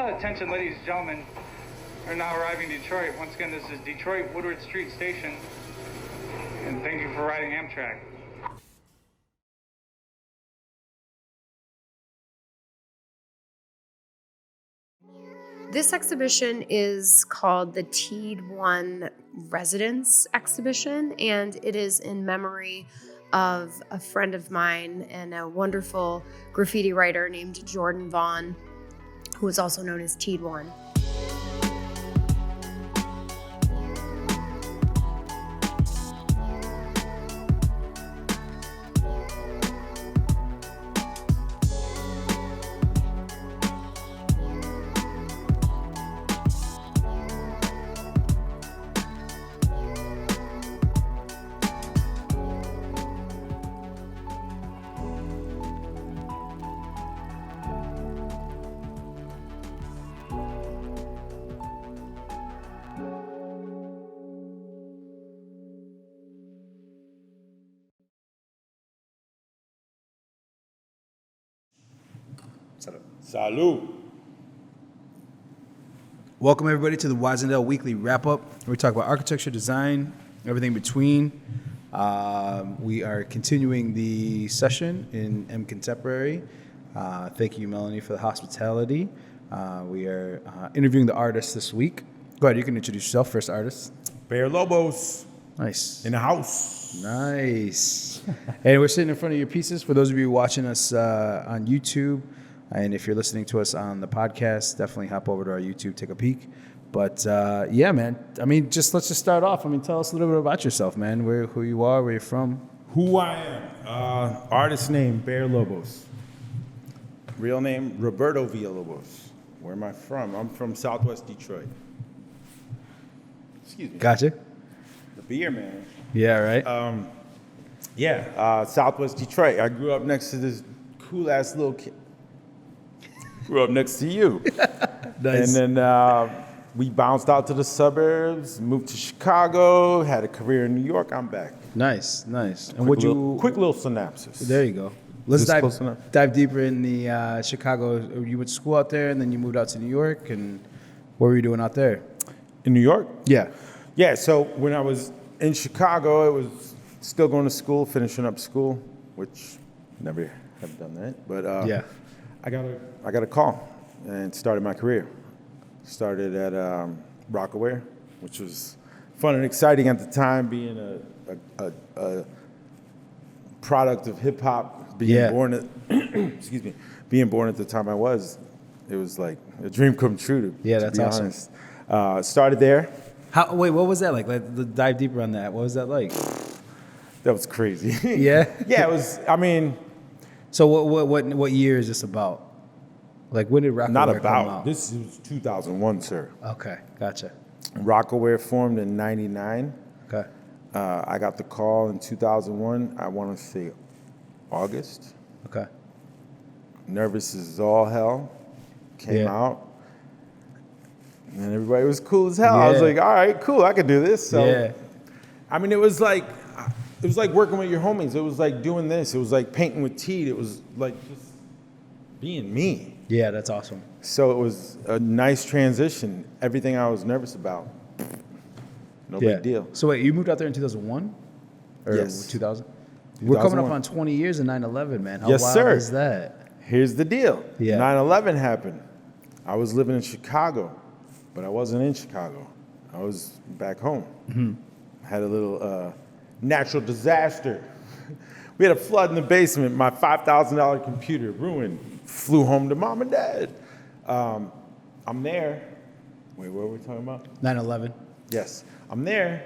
Attention, ladies and gentlemen. We're now arriving in Detroit. Once again, this is Detroit Woodward Street Station. And thank you for riding Amtrak. This exhibition is called the Teed One Residence Exhibition, and it is in memory of a friend of mine and a wonderful graffiti writer named Jordan Vaughn, who is also known as Teed One. Salud. Welcome, everybody, to the Wisendale Weekly Wrap-Up, where we talk about architecture, design, everything between. We are continuing the session in M Contemporary. Thank you, Melannie, for the hospitality. We are interviewing the artist this week. Go ahead, you can introduce yourself, first artist. Bearlobos Nice. in the house. Nice. And we're sitting in front of your pieces. For those of you watching us on YouTube, and if you're listening to us on the podcast, definitely hop over to our YouTube, take a peek. But yeah, man. I mean, let's just start off. I mean, tell us a little bit about yourself, man. Who you are, where you're from. Who I am. Artist name, Bearlobos. Real name, Roberto Villalobos. Where am I from? I'm from Southwest Detroit. Excuse me. Gotcha. The beer, man. Yeah, right. Southwest Detroit. I grew up next to this cool-ass little kid. Grew up next to you. Nice. And then we bounced out to the suburbs, moved to Chicago, had a career in New York. I'm back. Nice. And Quick little synopsis. There you go. Let's Is this close enough? dive deeper in the Chicago. You went to school out there, and then you moved out to New York. And what were you doing out there? In New York? Yeah. Yeah, so when I was in Chicago, I was still going to school, finishing up school, which never have done that. But Yeah. I got a call and started my career. Started at Rockaware, which was fun and exciting at the time, being a product of hip hop, being born at being born at the time I was. It was like a dream come true. That's be awesome. Honest. Started there. Wait, what was that like? Dive deeper on that. What was that like? That was crazy. Yeah. Yeah, it was. I mean. So what year is this about? Like when did Rockaware Not come about. out? This was 2001, sir. Okay, gotcha. Rockaware formed in 99. Okay. I got the call in 2001. I want to say August. Okay. Nervous as all hell. Came out. And everybody was cool as hell. I was like, all right, cool. I can do this. So, I mean, it was like working with your homies. It was like doing this. It was like painting with Teed. It was like just being me. Yeah, that's awesome. So it was a nice transition. Everything I was nervous about, no big deal. So wait, you moved out there in 2001? Or Yes. 2000? We're coming up 2001. on 20 years of 9/11, man. How Yes, wild sir. is that? Here's the deal. Yeah. 9/11 happened. I was living in Chicago, but I wasn't in Chicago. I was back home. Mm-hmm. Had a little natural disaster. We had a flood in the basement. My $5,000 computer ruined. Flew home to mom and dad. I'm there. Wait, what were we talking about? 9/11. Yes, I'm there.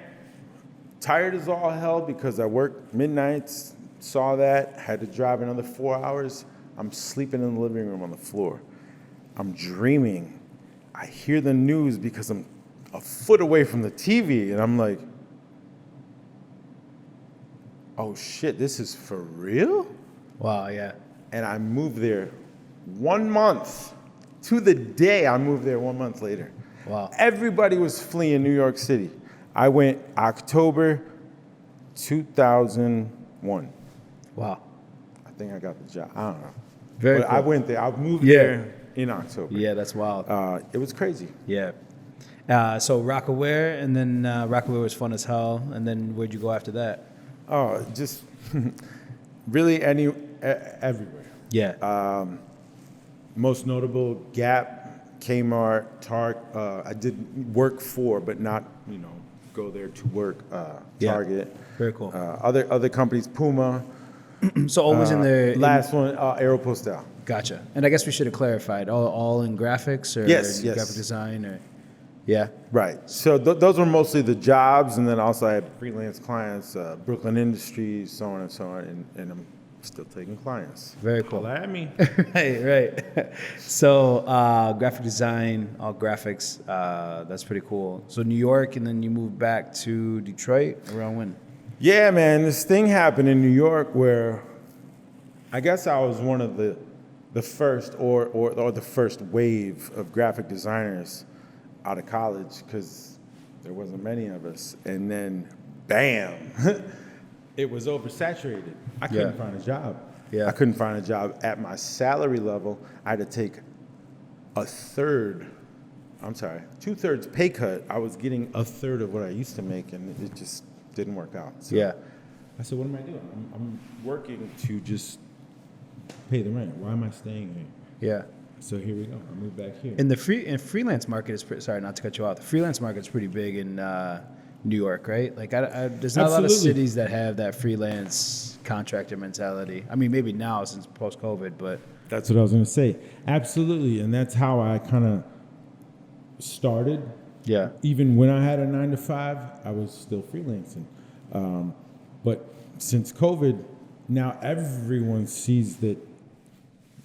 Tired as all hell because I worked midnights, saw that, had to drive another 4 hours. I'm sleeping in the living room on the floor. I'm dreaming. I hear the news because I'm a foot away from the TV, and I'm like, oh shit, this is for real? Wow, yeah. And I moved there 1 month. To the day, I moved there 1 month later. Wow. Everybody was fleeing New York City. I went October 2001. Wow. I think I got the job. I don't know. Very but cool. I went there. I moved there in October. Yeah, that's wild. It was crazy. Yeah. So Rockaware, and then Rockaware was fun as hell. And then where'd you go after that? Oh, just really everywhere. Yeah. Most notable, Gap, Kmart, Target. I did work for, but not, go there to work. Target. Very cool. Other companies, Puma. So always in there. Last one, Aeropostale. Gotcha. And I guess we should have clarified. All in graphics or Yes. graphic design or. Yeah. Right. So those were mostly the jobs, and then also I had freelance clients, Brooklyn Industries, so on and so on, and I'm still taking clients. Very cool. Holla at me. right. So graphic design, all graphics, that's pretty cool. So New York, and then you moved back to Detroit around when? Yeah, man, this thing happened in New York where I guess I was one of the first or the first wave of graphic designers out of college, because there wasn't many of us, and then bam, it was oversaturated. I couldn't find a job. Yeah. I couldn't find a job at my salary level. I had to take two-thirds pay cut. I was getting a third of what I used to make, and it just didn't work out. So Yeah. I said, what am I doing? I'm working to just pay the rent. Why am I staying here? Yeah. So here we go. I moved back here. And the freelance market is sorry, not to cut you off. The freelance market is pretty big in New York, right? Like, there's not a lot of cities that have that freelance contractor mentality. I mean, maybe now since post-COVID, but That's what I was going to say. Absolutely. And that's how I kind of started. yeah, Even when I had a 9-to-5, I was still freelancing. But since COVID, now everyone sees that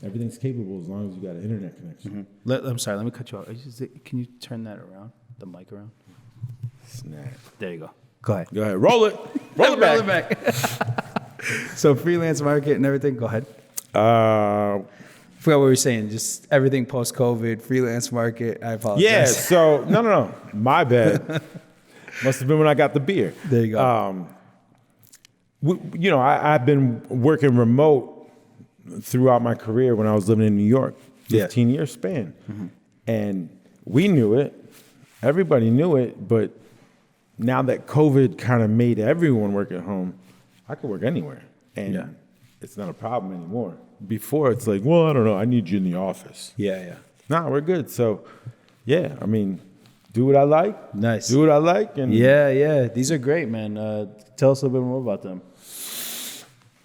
everything's capable as long as you got an internet connection. I'm sorry, let me cut you off. Can you turn that around, the mic around? Snap. There you go. Go ahead. Go ahead. Roll it. Roll it back. Roll it back. So freelance market and everything. Go ahead. Forgot what we were saying. Just everything post-COVID, freelance market. I apologize. Yeah, so, no. My bad. Must have been when I got the beer. There you go. I've been working remote throughout my career when I was living in New York, 15-year span. And we knew it. Everybody knew it. But now that COVID kind of made everyone work at home, I could work anywhere. And it's not a problem anymore. Before, it's like, well, I don't know. I need you in the office. Yeah. Nah, we're good. So, yeah, I mean, do what I like. Nice. Do what I like. And Yeah. These are great, man. Tell us a little bit more about them.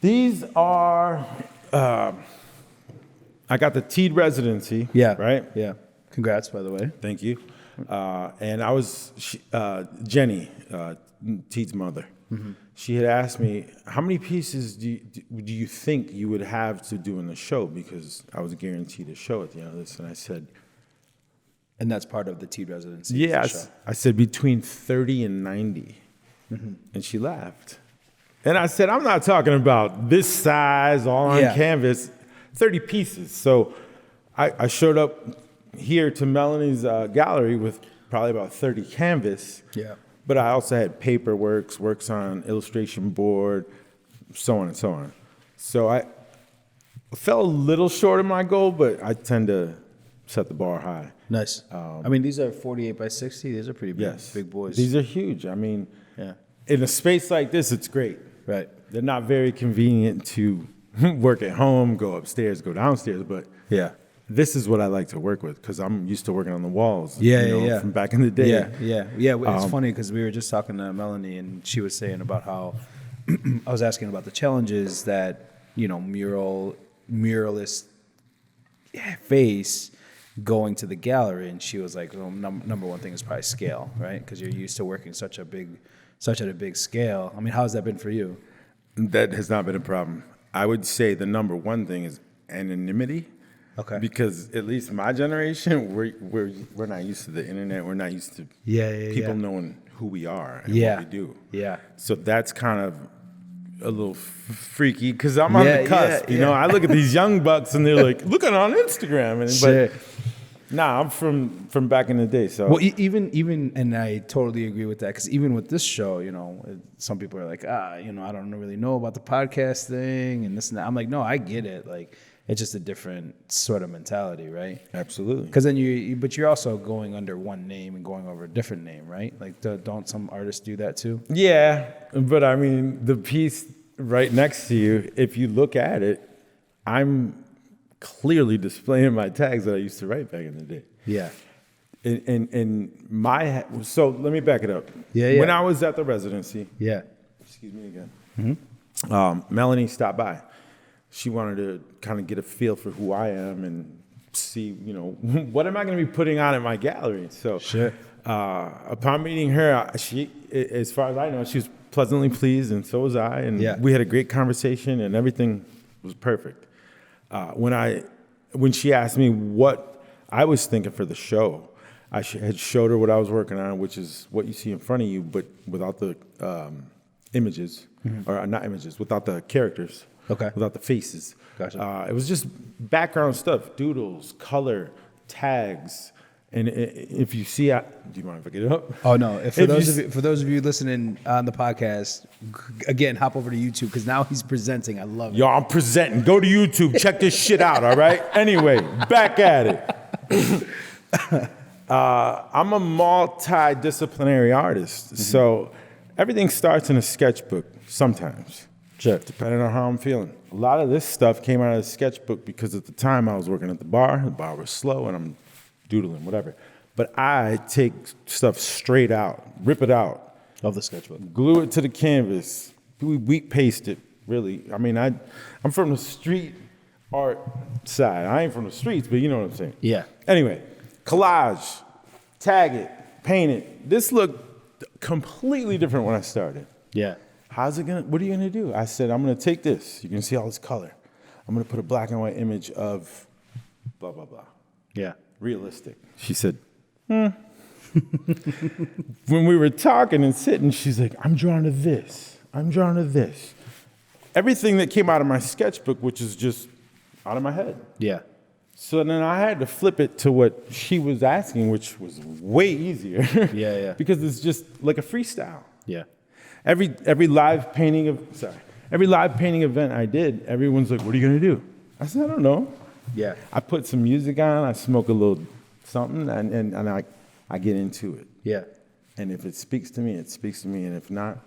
These are, I got the Teed residency. Yeah. Right? Yeah. Congrats, by the way. Thank you. And I was, Jenny, Teed's mother. She had asked me, how many pieces do you think you would have to do in the show? Because I was guaranteed a show at the end of this. And I said, And that's part of the Teed residency. yes. I said between 30 and 90. And she laughed. And I said, I'm not talking about this size, all on canvas, 30 pieces. So I showed up here to Melanie's gallery with probably about 30 canvas. Yeah. But I also had paperworks, works on illustration board, so on and so on. So I fell a little short of my goal, but I tend to set the bar high. Nice. I mean, these are 48 by 60. These are pretty big, big boys. These are huge. I mean, in a space like this, it's great. Right. They're not very convenient to work at home, go upstairs, go downstairs, but this is what I like to work with because I'm used to working on the walls. From back in the day. Yeah. It's funny because we were just talking to Melannie and she was saying about how I was asking about the challenges that muralists face going to the gallery, and she was like, well, number one thing is probably scale, right? Because you're used to working such at a big scale. I mean, how's that been for you? That has not been a problem. I would say the number one thing is anonymity. Okay. Because at least my generation, we're not used to the internet. We're not used to people knowing who we are and what we do. Yeah. So that's kind of a little freaky because I'm on the cusp. You know, I look at these young bucks and they're like, look at on Instagram. But nah, I'm from back in the day. So well, even and I totally agree with that because even with this show, some people are like, I don't really know about the podcast thing and this and that. I'm like, no, I get it. Like, It's just a different sort of mentality, right? Absolutely. Because then but you're also going under one name and going over a different name, right? Like, don't some artists do that too? Yeah, but I mean, the piece right next to you, if you look at it, I'm clearly displaying my tags that I used to write back in the day. Yeah. So let me back it up. Yeah. When I was at the residency, Yeah. excuse me again, Melannie stopped by. She wanted to kind of get a feel for who I am and see, what am I going to be putting on in my gallery? So Sure. Upon meeting her, she, as far as I know, she was pleasantly pleased, and so was I. And Yeah. we had a great conversation, and everything was perfect. When she asked me what I was thinking for the show, I had showed her what I was working on, which is what you see in front of you, but without the images, or not images, without the characters. Okay. Without the faces. Gotcha. It was just background stuff, doodles, color, tags. And if you see, do you mind if I get it up? Oh no! For those of you listening on the podcast, again, hop over to YouTube because now he's presenting. I love it. Yo, I'm presenting. Go to YouTube. Check this shit out. All right. Anyway, back at it. I'm a multidisciplinary artist, so everything starts in a sketchbook sometimes. Sure. Depending on how I'm feeling. A lot of this stuff came out of the sketchbook because at the time I was working at the bar. The bar was slow, and I'm doodling, whatever. But I take stuff straight out, rip it out. Of the sketchbook. Glue it to the canvas. We wheat paste it, really. I mean, I'm from the street art side. I ain't from the streets, but you know what I'm saying. Yeah. Anyway, collage, tag it, paint it. This looked completely different when I started. Yeah. What are you gonna do? I said, I'm gonna take this. You can see all this color. I'm gonna put a black and white image of blah, blah, blah. Yeah. Realistic. She said, When we were talking and sitting, she's like, I'm drawn to this. I'm drawn to this. Everything that came out of my sketchbook, which is just out of my head. Yeah. So then I had to flip it to what she was asking, which was way easier. Yeah. Because it's just like a freestyle. Yeah. Every live painting event I did, everyone's like, what are you gonna do? I said, I don't know. Yeah. I put some music on, I smoke a little something, and I get into it. Yeah. And if it speaks to me, it speaks to me, and if not,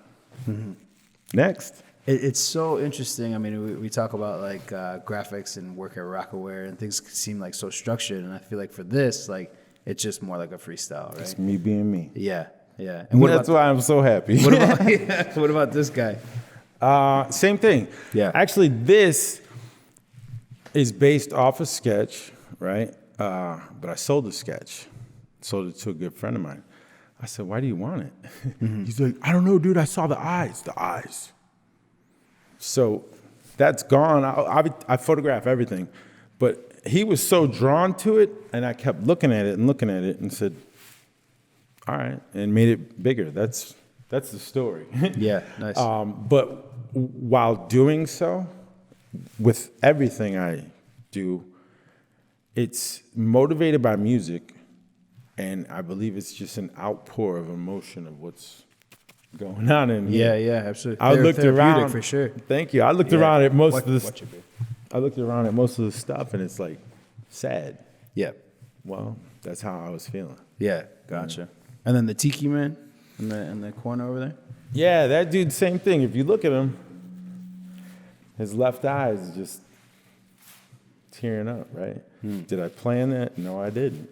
next. It's so interesting. I mean, we talk about like graphics and work at Rockaware, and things seem like so structured, and I feel like for this, like it's just more like a freestyle, right? It's me being me. Yeah. And That's why I'm so happy. What about this guy? Same thing. Yeah. Actually, this is based off a sketch, right? But I sold the sketch. Sold it to a good friend of mine. I said, why do you want it? He's like, I don't know, dude. I saw the eyes. So that's gone. I photograph everything. But he was so drawn to it, and I kept looking at it and said, all right, and made it bigger. That's the story. Yeah, nice. But while doing so, with everything I do, it's motivated by music, and I believe it's just an outpour of emotion of what's going on in here. Yeah, absolutely. I looked around for sure. Thank you. I looked around at most of this. Watch it, babe. I looked around at most of the stuff, and it's like sad. Yeah. Well, that's how I was feeling. Yeah, gotcha. And then the Tiki Man in the corner over there? Yeah, that dude, same thing. If you look at him, his left eye is just tearing up, right? Did I plan that? No, I didn't.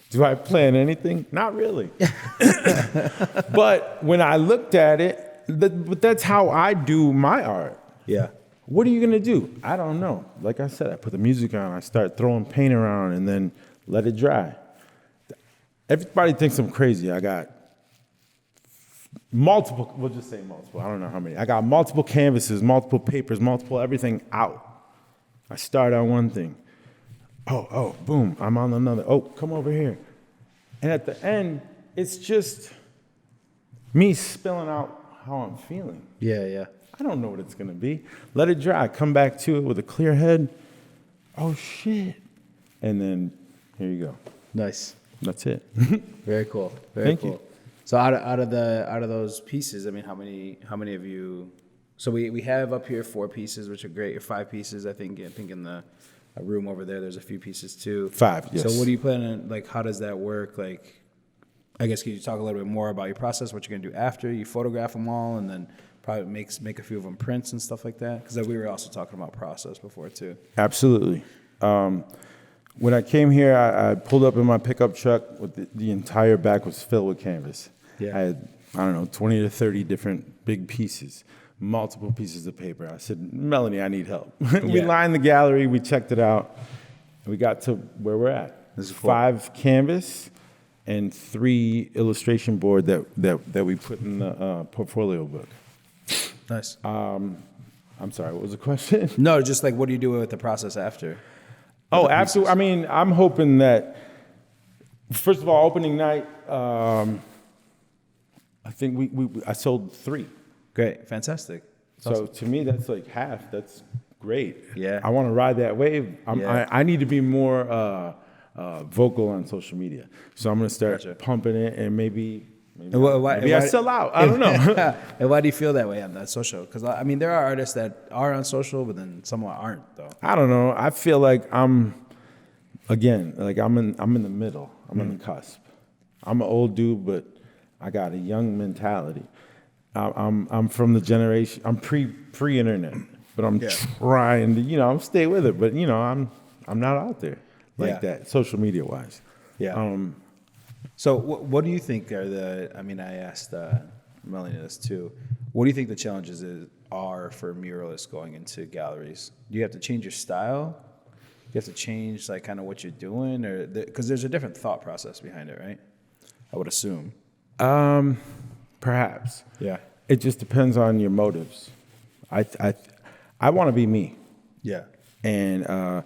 Do I plan anything? Not really. But when I looked at it, but that's how I do my art. Yeah. What are you gonna do? I don't know. Like I said, I put the music on, I start throwing paint around, and then let it dry. Everybody thinks I'm crazy. I got multiple, we'll just say multiple, I don't know how many. I got multiple canvases, multiple papers, multiple everything out. I start on one thing. Oh, boom, I'm on another. Oh, come over here. And at the end, it's just me spilling out how I'm feeling. Yeah. I don't know what it's gonna be. Let it dry, come back to it with a clear head. Oh, shit. And then, here you go. Nice. That's it. Very cool. Very Thank cool. you. So out of those pieces, I mean, how many have you So we have up here 4 pieces, which are great, or 5 pieces, I think. I think in the room over there, there's a few pieces too. 5, yes. So what do you plan on, like, how does that work? Like, I guess, can you talk a little bit more about your process, what you're going to do after? You photograph them all and then probably make a few of them prints and stuff like that? Because we were also talking about process before too. Absolutely. When I came here, I pulled up in my pickup truck with the entire back was filled with canvas. Yeah. I had, 20 to 30 different big pieces, multiple pieces of paper. I said, Melannie, I need help. We Yeah. lined the gallery, we checked it out, and we got to where we're at. This is cool. 5 canvas and 3 illustration board that we put in the portfolio book. Nice. I'm sorry, what was the question? No, just like, what do you do with the process after? Oh, absolutely. I mean, I'm hoping that, first of all, opening night, I think I sold 3. Great, fantastic. So to me, that's like half. That's great. Yeah. I want to ride that wave. Yeah. I need to be more vocal on social media. So I'm going to start Gotcha. pumping it, and maybe Why I sell out. I don't know. And why do you feel that way on that social? Because, I mean, there are artists that are on social, but then some aren't, though. I don't know. I feel like I'm in the middle. I'm on the cusp. I'm an old dude, but I got a young mentality. I'm from the generation. I'm pre-internet, but I'm trying to I'm stay with it. But I'm not out there like that, social media wise. Yeah. So what do you think are I asked Melannie this too. What do you think the challenges are for muralists going into galleries? Do you have to change your style? You have to change like kind of what you're doing, or because there's a different thought process behind it, right? I would assume. Perhaps. Yeah. It just depends on your motives. I want to be me. Yeah. And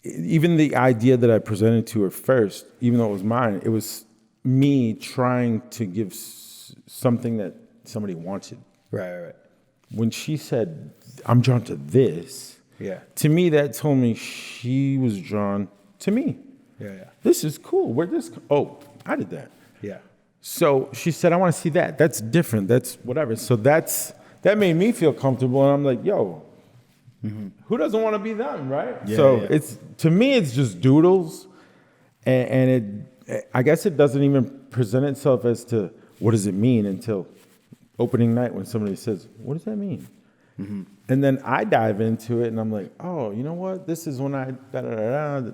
even the idea that I presented to her first, even though it was mine, it was me trying to give something that somebody wanted. Right. When she said, I'm drawn to this, to me that told me she was drawn to me. Yeah. This is cool. Where'd this I did that. Yeah. So she said, I want to see that. That's different. That's whatever. So that made me feel comfortable. And I'm like, yo, who doesn't want to be them, right? Yeah, it's, to me, it's just doodles. And I guess it doesn't even present itself as to what does it mean until opening night when somebody says, what does that mean? Mm-hmm. And then I dive into it and I'm like, oh, you know what? This is when I da-da-da-da.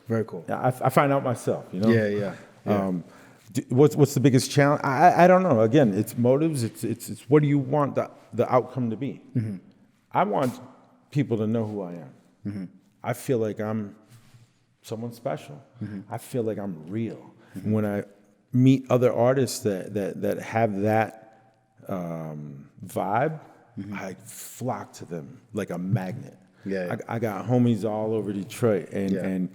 Very cool. I find out myself, Yeah. What's the biggest challenge? I don't know. Again, it's motives. It's what do you want the outcome to be? Mm-hmm. I want people to know who I am. Mm-hmm. I feel like I'm someone special. Mm-hmm. I feel like I'm real. Mm-hmm. When I meet other artists that have that vibe, I flock to them like a magnet. Yeah. I got homies all over Detroit, and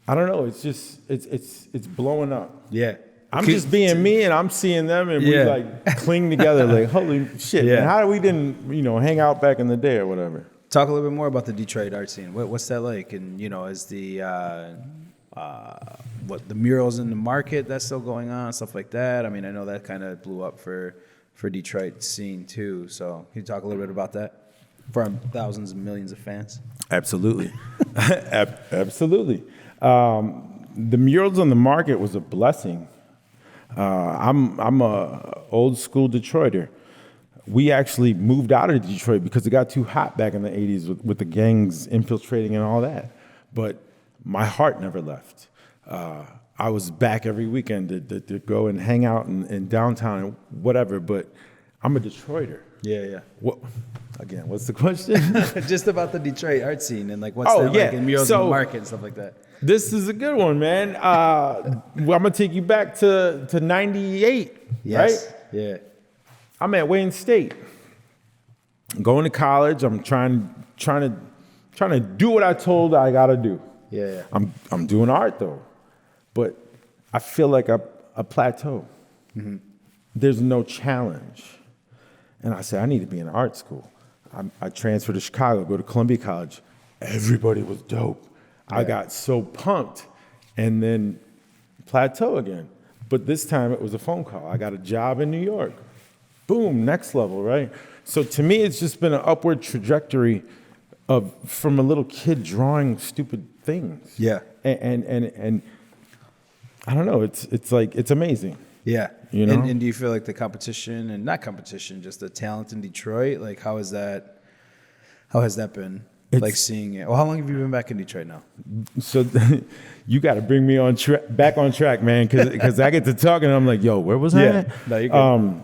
I don't know. It's just it's blowing up. Yeah. I'm just being me, and I'm seeing them, and we like cling together. Like, holy shit, man! How we didn't, hang out back in the day or whatever. Talk a little bit more about the Detroit art scene. What's that like? And is the the murals in the market that's still going on, stuff like that? I mean, I know that kind of blew up for Detroit scene too. So can you talk a little bit about that for our thousands and millions of fans? Absolutely, absolutely. The murals on the market was a blessing. I'm a old school Detroiter. We actually moved out of Detroit because it got too hot back in the 80s with the gangs infiltrating and all that. But my heart never left. I was back every weekend to go and hang out in downtown and whatever, but I'm a Detroiter. Yeah. What's the question? Just about the Detroit art scene and like what's that like in murals in the market and stuff like that. This is a good one, man. I'm gonna take you back to 98, right? Yeah. I'm at Wayne State. I'm going to college. I'm trying to do what I told I gotta do. Yeah. I'm doing art though, but I feel like a plateau. Mm-hmm. There's no challenge, and I said I need to be in art school. I transferred to Chicago, go to Columbia College. Everybody was dope. I got so pumped, and then plateau again. But this time it was a phone call. I got a job in New York. Boom, next level, right? So to me, it's just been an upward trajectory from a little kid drawing stupid things. Yeah. And I don't know. It's like it's amazing. Yeah. You know? And do you feel like the competition and not competition, just the talent in Detroit? Like, how has that been? Like seeing it. Well, how long have you been back in Detroit now? So you got to bring me back on track, man, because I get to talking and I'm like, yo, where was I at? No, you're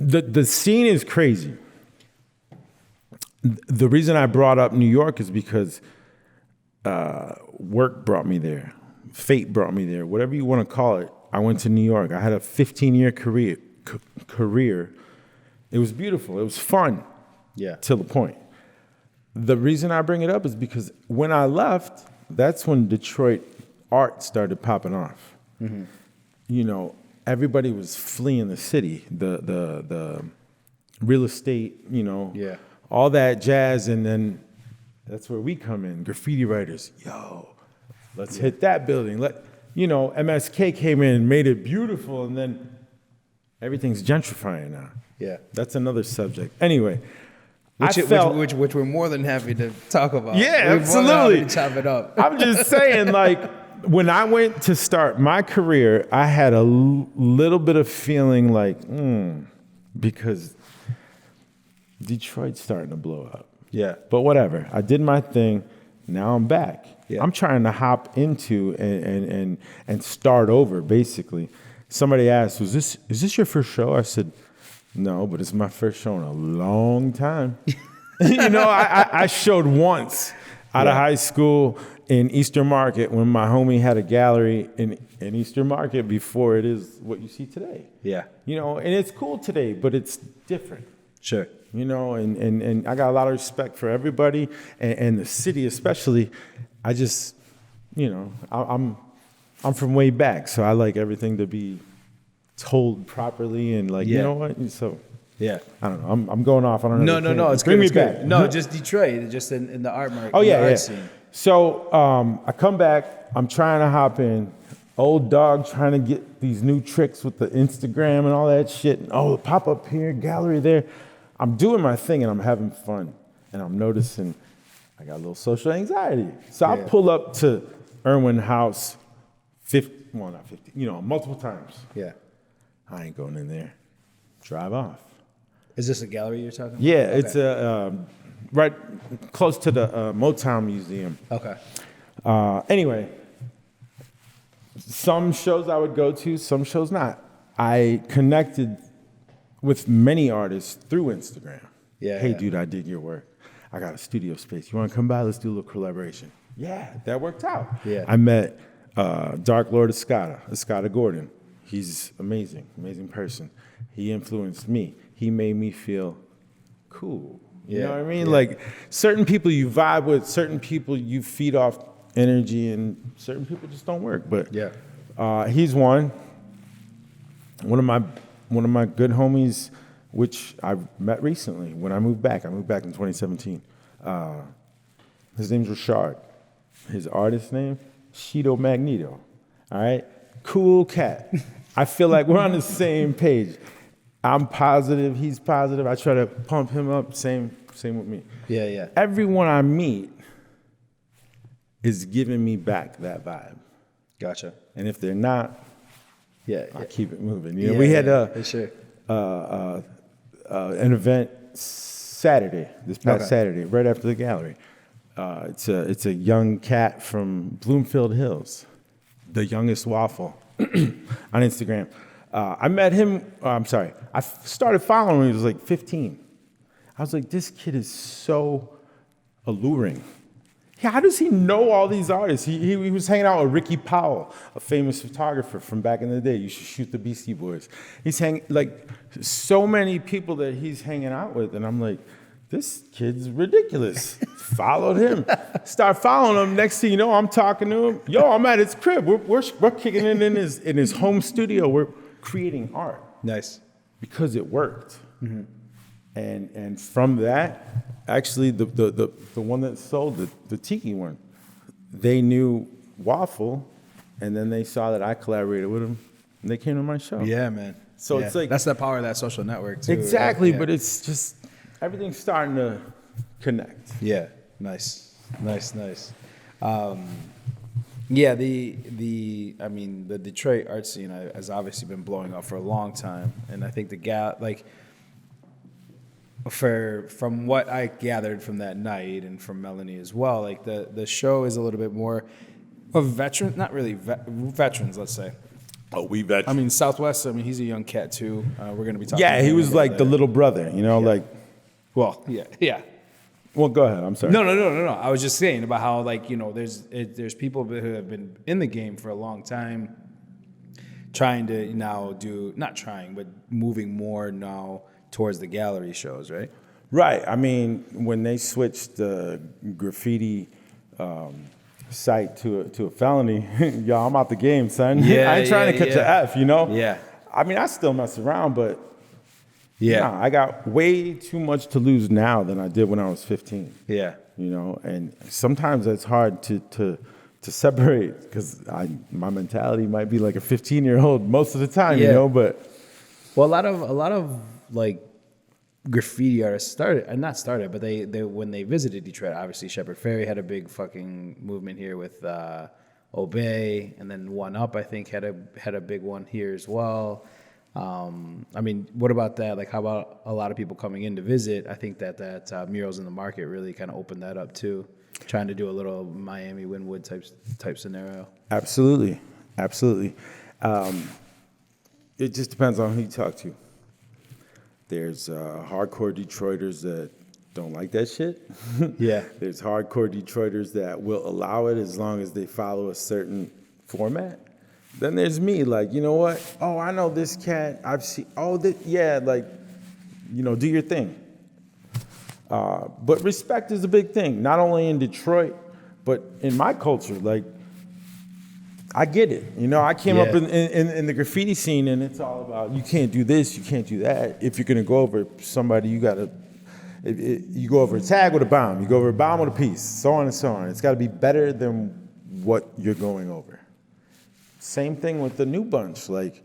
good. The scene is crazy. The reason I brought up New York is because work brought me there. Fate brought me there. Whatever you want to call it. I went to New York. I had a 15-year career. It was beautiful. It was fun. Yeah. To the point. The reason I bring it up is because when I left, that's when Detroit art started popping off. Mm-hmm. You know, everybody was fleeing the city, the real estate, you know, all that jazz, and then that's where we come in, graffiti writers. Yo, let's hit that building. MSK came in and made it beautiful, and then everything's gentrifying now. Yeah, that's another subject. Anyway. Which we're more than happy to talk about. Yeah, we're absolutely. More than happy to chop it up. I'm just saying, like, when I went to start my career, I had a little bit of feeling like, because Detroit's starting to blow up. Yeah. But whatever. I did my thing. Now I'm back. Yeah. I'm trying to hop into and start over, basically. Somebody asked, is this your first show? I said, no, but it's my first show in a long time. I showed once out of high school in Eastern Market when my homie had a gallery in Eastern Market before it is what you see today. Yeah. And it's cool today, but it's different. Sure. And I got a lot of respect for everybody and the city especially. I just, I'm from way back, so I like everything to be told properly and you know what? So I don't know. I'm going off on another. No. It's bring good. me back. No, just Detroit, just in the art market. Oh yeah, art scene. So I come back. I'm trying to hop in. Old dog trying to get these new tricks with the Instagram and all that shit. And, the pop up here, gallery there. I'm doing my thing and I'm having fun. And I'm noticing I got a little social anxiety. So I pull up to Irwin House multiple times. Yeah. I ain't going in there. Drive off. Is this a gallery you're talking about? Yeah, okay. It's right close to the Motown Museum. Okay. Anyway, some shows I would go to, some shows not. I connected with many artists through Instagram. Yeah. Hey, dude, I dig your work. I got a studio space. You want to come by? Let's do a little collaboration. Yeah, that worked out. Yeah. I met Dark Lord Escada Gordon. He's amazing person. He influenced me. He made me feel cool. You know what I mean? Yeah. Like certain people you vibe with, certain people you feed off energy, and certain people just don't work. But he's one of my good homies, which I met recently when I moved back. I moved back in 2017. His name's Rashard. His artist name, Shido Magneto. All right? Cool cat. I feel like we're on the same page. I'm positive, he's positive. I try to pump him up, same with me. Yeah. Everyone I meet is giving me back that vibe. Gotcha. And if they're not, I keep it moving. We had an event this past Saturday, right after the gallery. It's a young cat from Bloomfield Hills, the youngest waffle on Instagram. I met him, I started following him when he was like 15. I was like, this kid is so alluring. How does he know all these artists? He was hanging out with Ricky Powell, a famous photographer from back in the day. You should shoot the Beastie Boys. He's so many people that he's hanging out with, and I'm like, this kid's ridiculous. Followed him. Start following him. Next thing you know, I'm talking to him. Yo, I'm at his crib. We're kicking it in his home studio. We're creating art. Nice. Because it worked. Mm-hmm. And from that, actually the one that sold the tiki one, they knew Waffle, and then they saw that I collaborated with him, and they came to my show. Yeah, man. So it's like that's the power of that social network too. Exactly, right? but it's just everything's starting to connect. Yeah, nice. Yeah, I mean, the Detroit art scene has obviously been blowing up for a long time, and I think from what I gathered from that night and from Melannie as well, like the show is a little bit more of veterans, not really veterans, let's say. Oh, we veterans. I mean, Southwest. I mean, he's a young cat too. We're gonna be talking. Yeah, he was like the little brother, like. Well, yeah. Well, go ahead. I'm sorry. No. I was just saying about how there's people who have been in the game for a long time, trying to now but moving more now towards the gallery shows, right? Right. I mean, when they switched the graffiti site to a felony, yo, I'm out the game, son. Yeah, I ain't trying to catch an F, Yeah. I mean, I still mess around, but yeah, nah, I got way too much to lose now than I did when I was 15. Yeah. And sometimes it's hard to separate because my mentality might be like a 15-year-old most of the time, but. Well, a lot of like graffiti artists but they when they visited Detroit, obviously Shepard Fairey had a big fucking movement here with Obey, and then One Up I think had a big one here as well. I mean, what about that? Like, how about a lot of people coming in to visit? I think that Murals in the Market really kind of opened that up too, trying to do a little Miami Wynwood type scenario. Absolutely. It just depends on who you talk to. There's hardcore Detroiters that don't like that shit. Yeah. There's hardcore Detroiters that will allow it as long as they follow a certain format. Then there's me, like, you know what? Oh, I know this cat. I've seen, do your thing. But respect is a big thing, not only in Detroit, but in my culture. Like, I get it. I came up in the graffiti scene, and it's all about you can't do this, you can't do that. If you're gonna go over somebody, you go over a tag with a bomb, you go over a bomb with a piece, so on and so on. It's got to be better than what you're going over. Same thing with the new bunch. Like,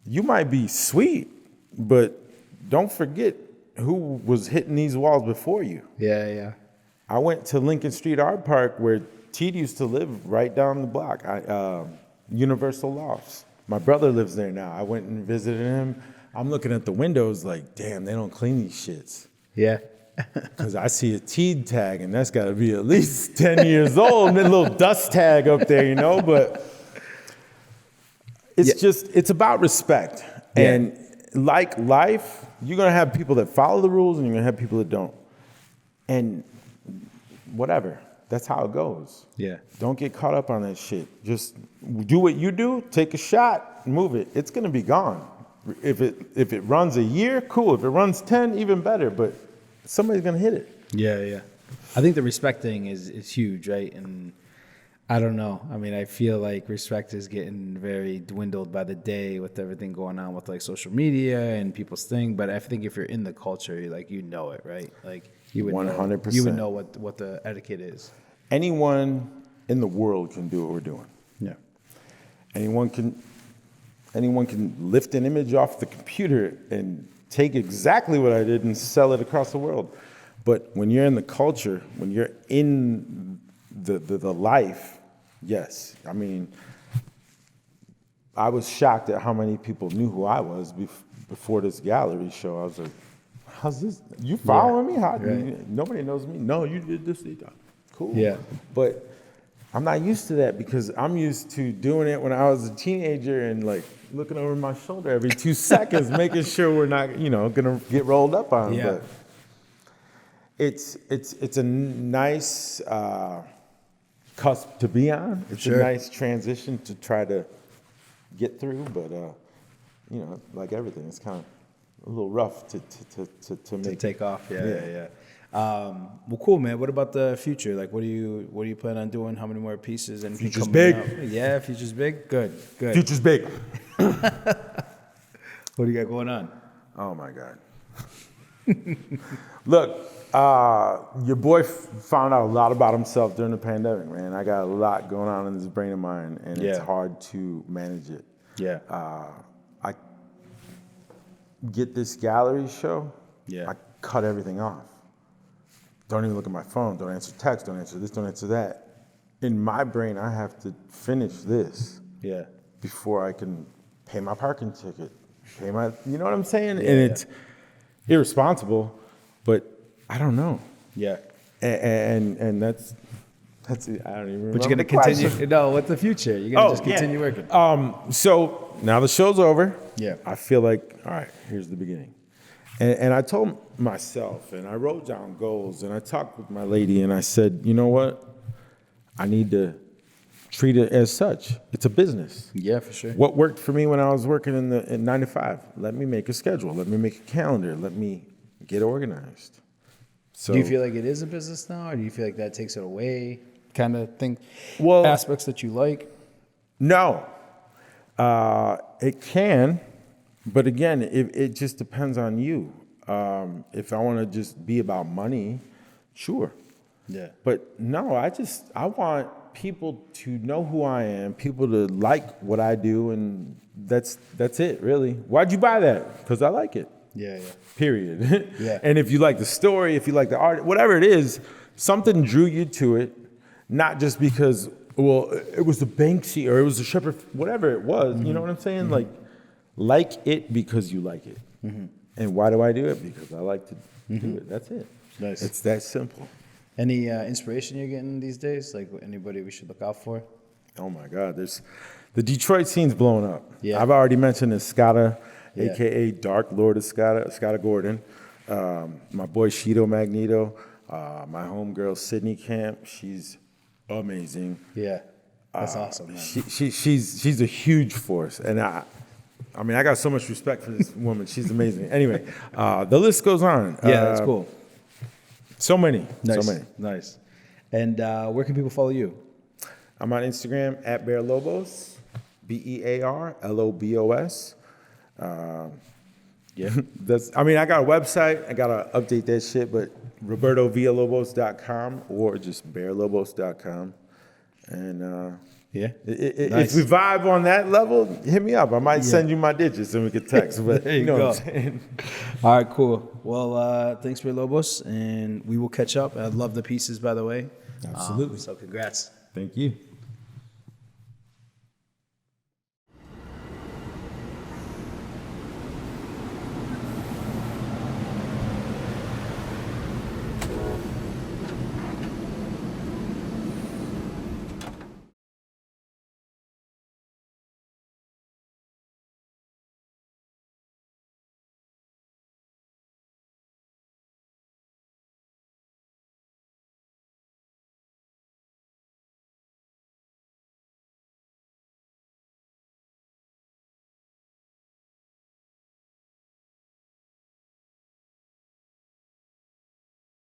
you might be sweet, but don't forget who was hitting these walls before you. Yeah. I went to Lincoln Street Art Park where Teed used to live right down the block, Universal Lofts. My brother lives there now. I went and visited him. I'm looking at the windows like, damn, they don't clean these shits. Yeah. Because I see a Teed tag, and that's got to be at least 10 years old, and a little dust tag up there, but it's about respect. Yeah. And like life, you're going to have people that follow the rules, and you're going to have people that don't. And whatever. That's how it goes. Yeah. Don't get caught up on that shit. Just do what you do, take a shot, move it. It's gonna be gone. If it runs a year, cool. If it runs 10, even better. But somebody's gonna hit it. Yeah. I think the respect thing is huge, right? And I don't know. I mean, I feel like respect is getting very dwindled by the day with everything going on with like social media and people's thing. But I think if you're in the culture, you know it, right? Like you would 100%. You would know what the etiquette is. Anyone in the world can do what we're doing. Yeah. Anyone can lift an image off the computer and take exactly what I did and sell it across the world. But when you're in the culture, when you're in the life, yes. I mean, I was shocked at how many people knew who I was before this gallery show. I was like, how's this? You following me? How? Right. Nobody knows me. No, you did this. Cool. Yeah. But I'm not used to that because I'm used to doing it when I was a teenager and like looking over my shoulder every 2 seconds, making sure we're not, gonna get rolled up on. Yeah. But it's a nice cusp to be on. It's a nice transition to try to get through, but like everything, it's kind of a little rough to take off. Yeah. Well, cool, man. What about the future? Like, what do you plan on doing? How many more pieces? And future's big. Yeah, future's big. Good. Future's big. What do you got going on? Oh my God. Look, your boy found out a lot about himself during the pandemic, man. I got a lot going on in this brain of mine, and it's hard to manage it. Yeah. I get this gallery show. Yeah. cut everything off. Don't even look at my phone. Don't answer text. Don't answer this. Don't answer that. In my brain, I have to finish this before I can pay my parking ticket, pay my, you know what I'm saying? And it's irresponsible, but I don't know. Yeah. And that's it. I don't even remember. But you're going to continue. No, what's the future? You're going to just continue working. So now the show's over. Yeah. I feel like, all right, here's the beginning. And I told myself, and I wrote down goals, and I talked with my lady, and I said, you know what? I need to treat it as such. It's a business. Yeah, for sure. What worked for me when I was working in 9 to 5? Let me make a schedule. Let me make a calendar. Let me get organized. So, do you feel like it is a business now, or do you feel like that takes it away? Kind of think well, aspects that you like? No. It can, but again, it just depends on you. If I want to just be about money, sure. Yeah. But no, I want people to know who I am, people to like what I do, and that's it, really. Why'd you buy that? Because I like it. Yeah. Period. Yeah. And if you like the story, if you like the art, whatever it is, something drew you to it, not just because, well, it was the Banksy or it was the Shepherd, whatever it was, you know what I'm saying? Like it because you like it. And why do I do it? Because I like to do it. That's it. Nice. It's that simple. Any inspiration you're getting these days? Like anybody we should look out for? Oh my God, the Detroit scene's blowing up. Yeah. I've already mentioned Escada, Yeah. AKA Dark Lord Escada Gordon. My boy Shido Magneto, my homegirl Sydney Camp. She's amazing. Yeah, that's awesome, man. She's a huge force, and I mean I got so much respect for this woman. She's amazing. Anyway, the list goes on. Yeah, that's cool. So many. Nice. So many. Nice. And where can people follow you? I'm on Instagram at Bearlobos, Bearlobos. Yeah. I got a website. I gotta update that shit, but RobertoVillalobos.com or just Bearlobos.com. And Yeah. If we vibe on that level, hit me up. I might send you my digits and we could text. But There you know go. what I'm saying? All right, cool. Well, thanks, Bearlobos, and we will catch up. I love the pieces, by the way. Absolutely. So congrats. Thank you.